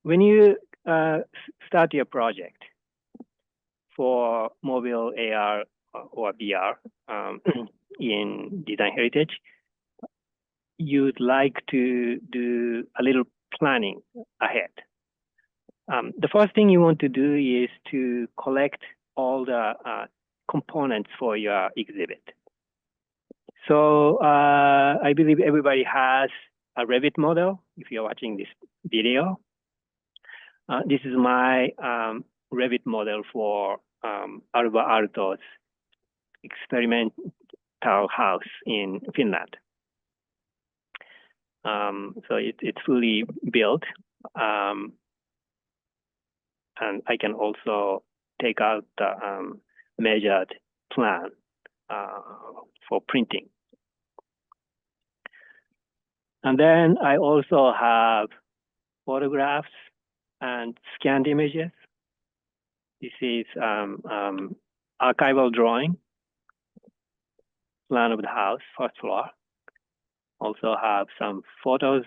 when you start your project for mobile AR or VR in Design Heritage, you'd like to do a little planning ahead. The first thing you want to do is to collect all the components for your exhibit. So I believe everybody has a Revit model if you're watching this video. This is my Revit model for Alva Aalto's experimental house in Finland. So it's fully built. And I can also take out the measured plan for printing. And then I also have photographs and scanned images. This is archival drawing, plan of the house, first floor. Also have some photos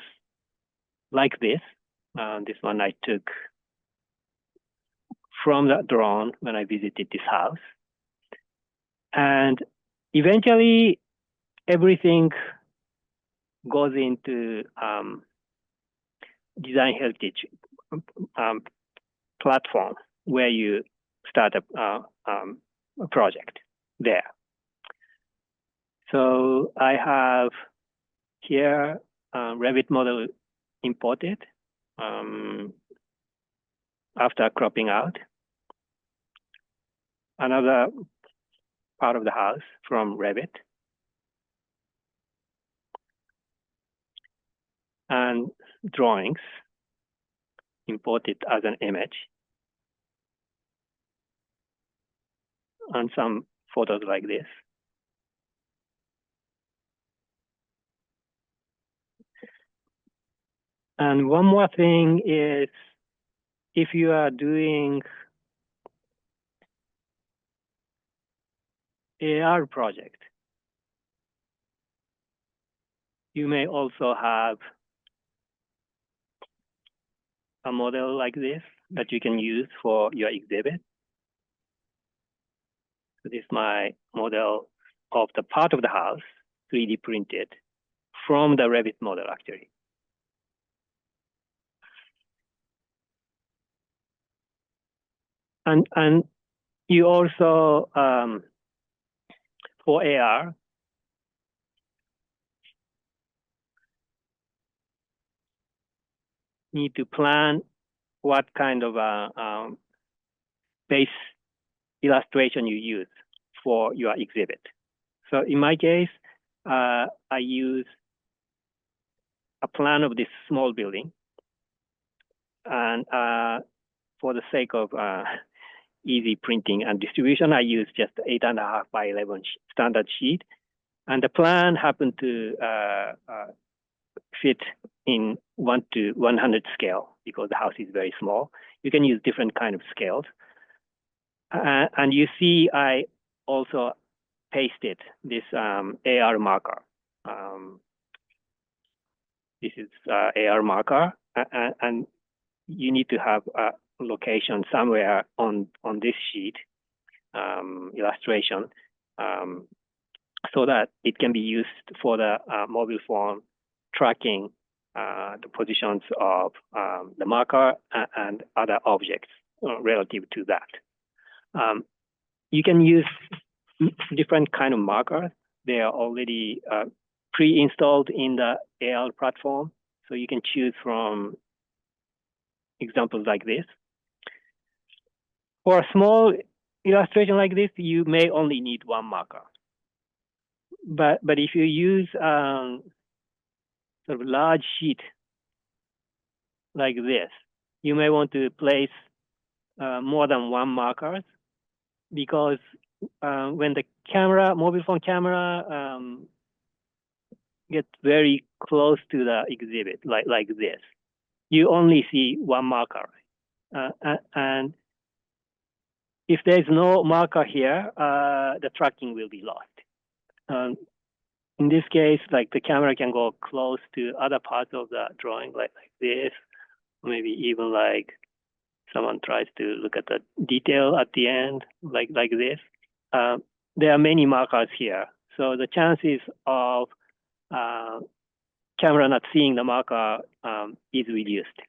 like this. This one I took from the drone when I visited this house. And eventually, everything goes into Design Heritage platform where you start a project there. So I have here Revit model imported after cropping out. Another part of the house from Revit. And drawings imported as an image. And some photos like this. And one more thing is, if you are doing AR project, you may also have a model like this that you can use for your exhibit. So this is my model of the part of the house, 3D printed from the Revit model, actually. And you also, for AR, need to plan what kind of base illustration you use for your exhibit. So in my case, I use a plan of this small building. And for the sake of easy printing and distribution, I use just 8.5 by 11 standard sheet. And the plan happened to fit in 1 to 100 scale because the house is very small. You can use different kind of scales. And you see, I also pasted this AR marker. This is AR marker, and you need to have a location somewhere on this sheet illustration so that it can be used for the mobile phone tracking the positions of the marker and other objects relative to that. You can use different kind of markers. They are already pre-installed in the AR platform, so you can choose from examples like this. For a small illustration like this, you may only need one marker. But if you use sort of large sheet like this, you may want to place more than one marker, because when the camera, mobile phone camera, gets very close to the exhibit, like this, you only see one marker. And if there's no marker here, the tracking will be lost. In this case, like the camera can go close to other parts of the drawing, like this, maybe even like someone tries to look at the detail at the end, like this. There are many markers here. So the chances of camera not seeing the marker is reduced.